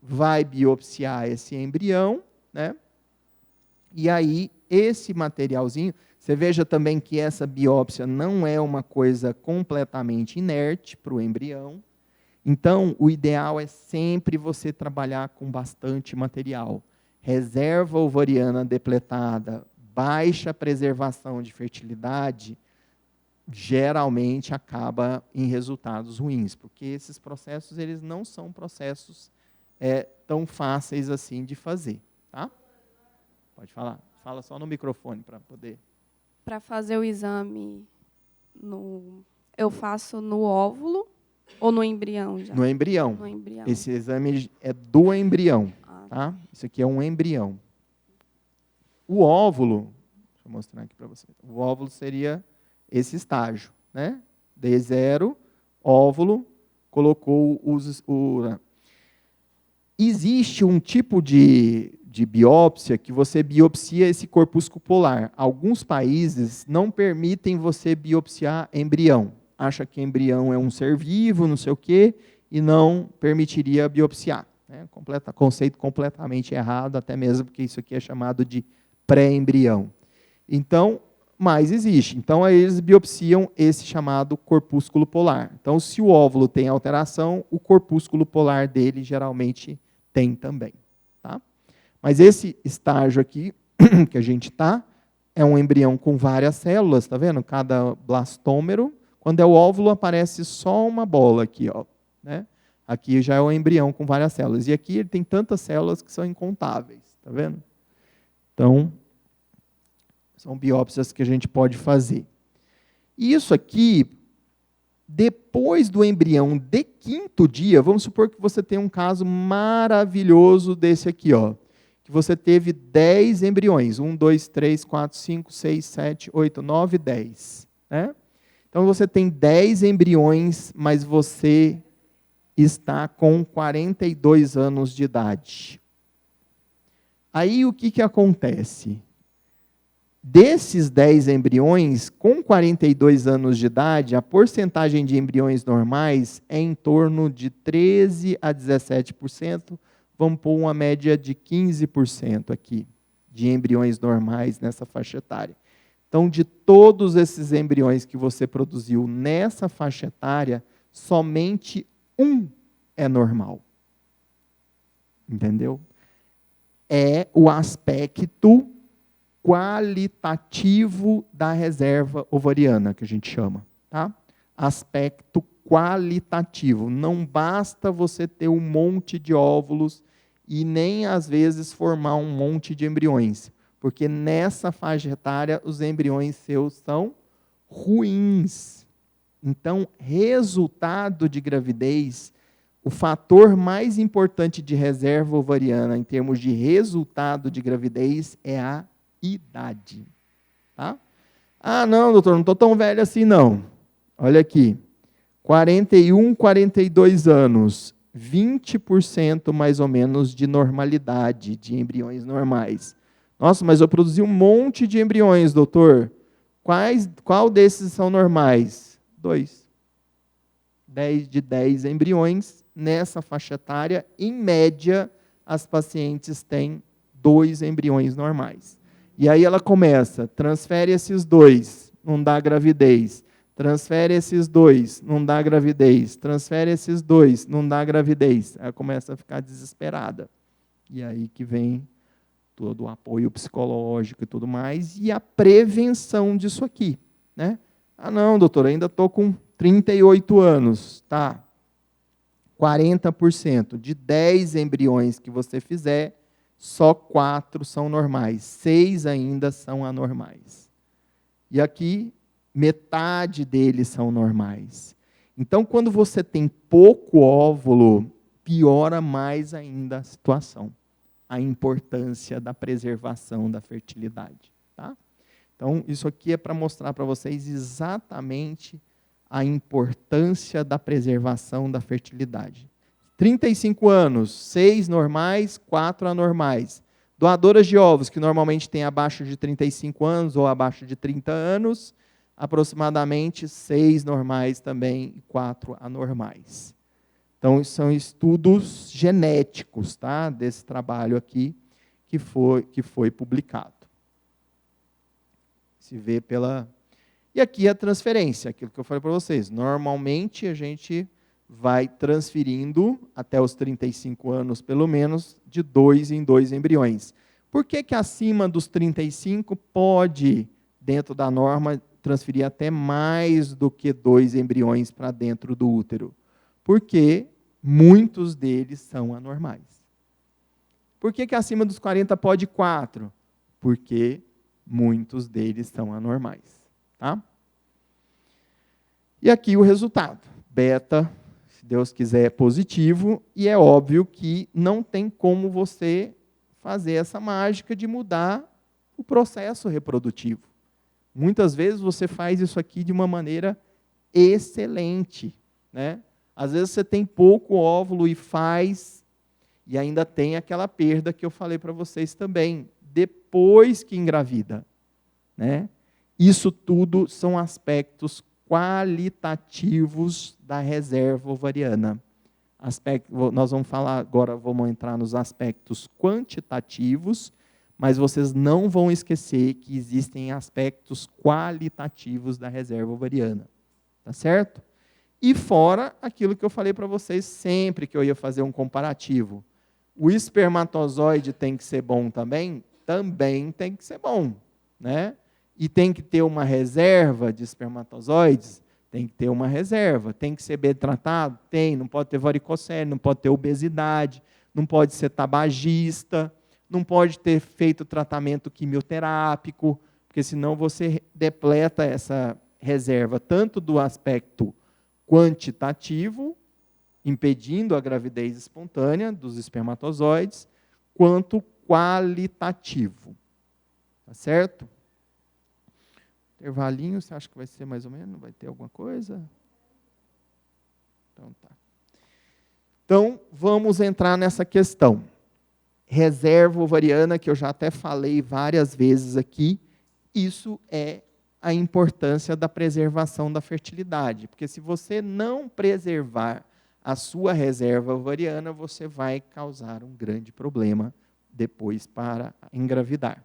vai biopsiar esse embrião, né? E aí, esse materialzinho, você veja também que essa biópsia não é uma coisa completamente inerte para o embrião. Então, o ideal é sempre você trabalhar com bastante material. Reserva ovariana depletada, baixa preservação de fertilidade, geralmente acaba em resultados ruins, porque esses processos eles não são processos tão fáceis assim de fazer. Tá? Pode falar. Fala só no microfone para poder... Para fazer o exame, eu faço no óvulo ou no embrião já? No embrião. No embrião. Esse exame é do embrião. Tá? Isso aqui é um embrião. O óvulo, deixa eu mostrar aqui para você. O óvulo seria esse estágio, né? D0, óvulo, colocou Existe um tipo de biópsia que você biopsia esse corpúsculo polar. Alguns países não permitem você biopsiar embrião. Acha que embrião é um ser vivo, não sei o quê, e não permitiria biopsiar. Né? Conceito completamente errado, até mesmo porque isso aqui é chamado de pré-embrião. Então, mas existe. Então, aí eles biopsiam esse chamado corpúsculo polar. Então, se o óvulo tem alteração, o corpúsculo polar dele geralmente tem também. Tá? Mas esse estágio aqui, que a gente está, é um embrião com várias células, tá vendo? Cada blastômero. Quando é o óvulo, aparece só uma bola aqui, ó, né? Aqui já é o embrião com várias células. E aqui ele tem tantas células que são incontáveis, tá vendo? Então, são biópsias que a gente pode fazer. E isso aqui, depois do embrião de 5º dia, vamos supor que você tem um caso maravilhoso desse aqui, ó, que você teve 10 embriões. 1, 2, 3, 4, 5, 6, 7, 8, 9, 10. Né? Então, você tem 10 embriões, mas você está com 42 anos de idade. Aí, o que acontece? Desses 10 embriões, com 42 anos de idade, a porcentagem de embriões normais é em torno de 13% a 17%. Vamos pôr uma média de 15% aqui, de embriões normais nessa faixa etária. Então, de todos esses embriões que você produziu nessa faixa etária, somente um é normal. Entendeu? É o aspecto qualitativo da reserva ovariana, que a gente chama. Tá? Aspecto qualitativo. Não basta você ter um monte de óvulos e nem, às vezes, formar um monte de embriões. Porque nessa faixa etária, os embriões seus são ruins. Então, resultado de gravidez, o fator mais importante de reserva ovariana, em termos de resultado de gravidez, é a idade. Tá? Ah, não, doutor, não estou tão velho assim, não. Olha aqui, 41, 42 anos, 20% mais ou menos de normalidade, de embriões normais. Nossa, mas eu produzi um monte de embriões, doutor. Qual desses são normais? 2. 10 embriões nessa faixa etária, em média, as pacientes têm 2 embriões normais. E aí ela começa, transfere esses 2, não dá gravidez. Transfere esses 2, não dá gravidez. Transfere esses 2, não dá gravidez. Ela começa a ficar desesperada. E aí que vem todo o apoio psicológico e tudo mais, e a prevenção disso aqui. Né? Ah, não, doutor, ainda estou com 38 anos. Tá. 40%. De 10 embriões que você fizer, só 4 são normais. 6 ainda são anormais. E aqui, metade deles são normais. Então, quando você tem pouco óvulo, piora mais ainda a situação. A importância da preservação da fertilidade. Tá? Então, isso aqui é para mostrar para vocês exatamente a importância da preservação da fertilidade. 35 anos, 6 normais, 4 anormais. Doadoras de ovos, que normalmente têm abaixo de 35 anos ou abaixo de 30 anos, aproximadamente 6 normais também e 4 anormais. Então, são estudos genéticos, tá? Desse trabalho aqui que foi publicado. Se vê pela... E aqui a transferência, aquilo que eu falei para vocês. Normalmente, a gente vai transferindo, até os 35 anos pelo menos, de 2 em 2 embriões. Por que que acima dos 35 pode, dentro da norma, transferir até mais do que 2 embriões para dentro do útero? Porque muitos deles são anormais. Por que que acima dos 40 pode 4? Porque muitos deles são anormais. Tá? E aqui o resultado. Beta, se Deus quiser, é positivo, e é óbvio que não tem como você fazer essa mágica de mudar o processo reprodutivo. Muitas vezes você faz isso aqui de uma maneira excelente, né? Às vezes você tem pouco óvulo e faz, e ainda tem aquela perda que eu falei para vocês também, depois que engravida, né? Isso tudo são aspectos qualitativos da reserva ovariana. Nós vamos falar agora, vamos entrar nos aspectos quantitativos, mas vocês não vão esquecer que existem aspectos qualitativos da reserva ovariana. Tá certo? E fora aquilo que eu falei para vocês sempre que eu ia fazer um comparativo. O espermatozoide tem que ser bom também? Também tem que ser bom, né? E tem que ter uma reserva de espermatozoides? Tem que ter uma reserva. Tem que ser bem tratado? Tem. Não pode ter varicocele, não pode ter obesidade, não pode ser tabagista, não pode ter feito tratamento quimioterápico, porque senão você depleta essa reserva tanto do aspecto quantitativo, impedindo a gravidez espontânea dos espermatozoides, quanto qualitativo. Tá certo? Intervalinho, você acha que vai ser mais ou menos? Vai ter alguma coisa? Então tá. Então, vamos entrar nessa questão. Reserva ovariana, que eu já até falei várias vezes aqui, isso é a importância da preservação da fertilidade. Porque se você não preservar a sua reserva ovariana, você vai causar um grande problema depois para engravidar.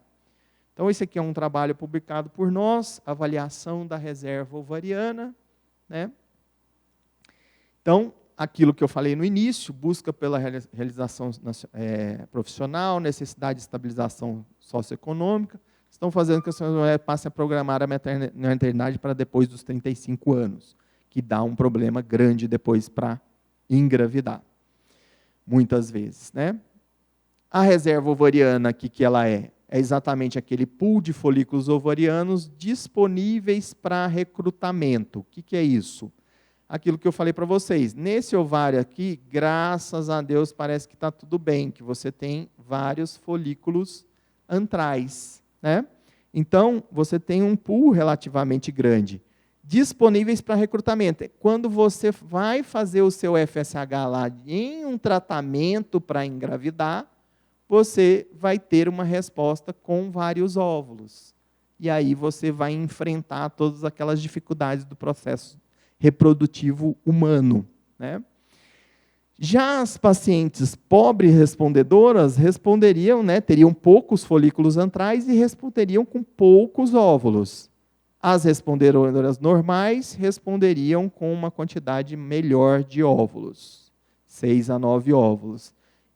Então, esse aqui é um trabalho publicado por nós, avaliação da reserva ovariana, né? Então, aquilo que eu falei no início, busca pela realização profissional, necessidade de estabilização socioeconômica, estão fazendo que as mulheres passem a programar a maternidade para depois dos 35 anos, que dá um problema grande depois para engravidar, muitas vezes, né? A reserva ovariana, o que ela é? É exatamente aquele pool de folículos ovarianos disponíveis para recrutamento. O que é isso? Aquilo que eu falei para vocês. Nesse ovário aqui, graças a Deus, parece que está tudo bem, que você tem vários folículos antrais, né? Então, você tem um pool relativamente grande, disponíveis para recrutamento. Quando você vai fazer o seu FSH lá em um tratamento para engravidar, você vai ter uma resposta com vários óvulos. E aí você vai enfrentar todas aquelas dificuldades do processo reprodutivo humano, né? Já as pacientes pobres respondedoras responderiam, né, teriam poucos folículos antrais e responderiam com poucos óvulos. As respondedoras normais responderiam com uma quantidade melhor de óvulos, 6 a 9 óvulos.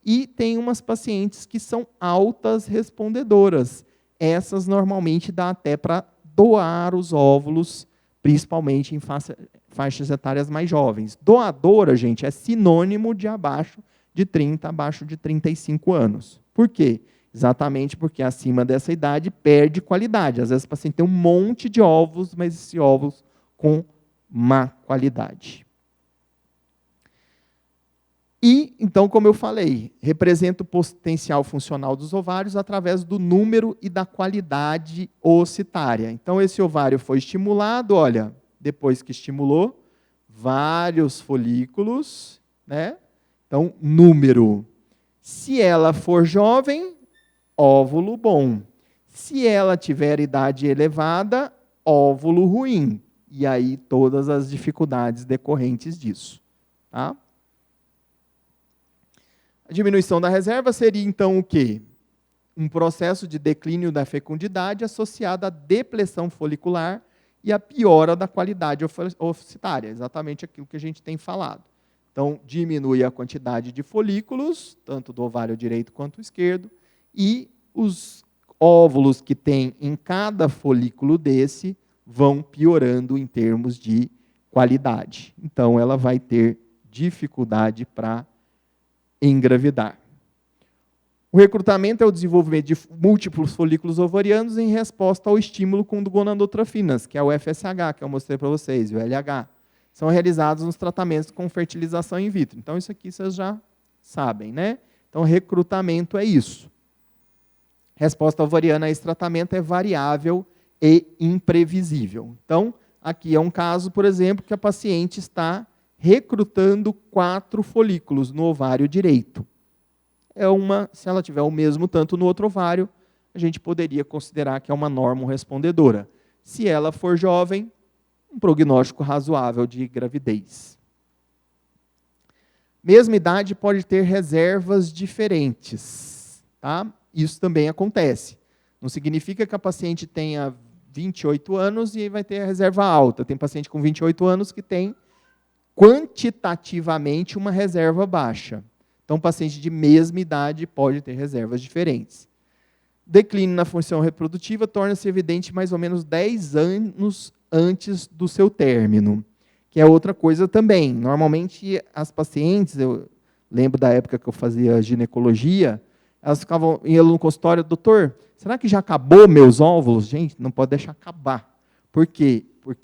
E tem umas pacientes que são altas respondedoras. Essas normalmente dá até para doar os óvulos, principalmente em faixas etárias mais jovens. Doadora, gente, é sinônimo de abaixo de 30, abaixo de 35 anos. Por quê? Exatamente porque acima dessa idade perde qualidade. Às vezes o paciente tem um monte de óvulos, mas esses óvulos com má qualidade. E, então, como eu falei, representa o potencial funcional dos ovários através do número e da qualidade ocitária. Então, esse ovário foi estimulado, olha, depois que estimulou, vários folículos, né? Então, número. Se ela for jovem, óvulo bom. Se ela tiver idade elevada, óvulo ruim. E aí, todas as dificuldades decorrentes disso, tá? diminuição da reserva seria, então, o quê? Um processo de declínio da fecundidade associado à depressão folicular e à piora da qualidade ovocitária, exatamente aquilo que a gente tem falado. Então, diminui a quantidade de folículos, tanto do ovário direito quanto esquerdo, e os óvulos que tem em cada folículo desse vão piorando em termos de qualidade. Então, ela vai ter dificuldade para engravidar. O recrutamento é o desenvolvimento de múltiplos folículos ovarianos em resposta ao estímulo com gonadotrofinas, que é o FSH, que eu mostrei para vocês, o LH. São realizados nos tratamentos com fertilização in vitro. Então, isso aqui vocês já sabem, né? Então, recrutamento é isso. Resposta ovariana a esse tratamento é variável e imprevisível. Então, aqui é um caso, por exemplo, que a paciente está recrutando 4 folículos no ovário direito. Se ela tiver o mesmo tanto no outro ovário, a gente poderia considerar que é uma normorespondedora. Se ela for jovem, um prognóstico razoável de gravidez. Mesma idade pode ter reservas diferentes, tá? Isso também acontece. Não significa que a paciente tenha 28 anos e vai ter a reserva alta. Tem paciente com 28 anos que tem quantitativamente uma reserva baixa. Então, paciente de mesma idade pode ter reservas diferentes. Declínio na função reprodutiva torna-se evidente mais ou menos 10 anos antes do seu término, que é outra coisa também. Normalmente, as pacientes, eu lembro da época que eu fazia ginecologia, elas iam no consultório, doutor, será que já acabou meus óvulos? Gente, não pode deixar acabar. Por quê? Porque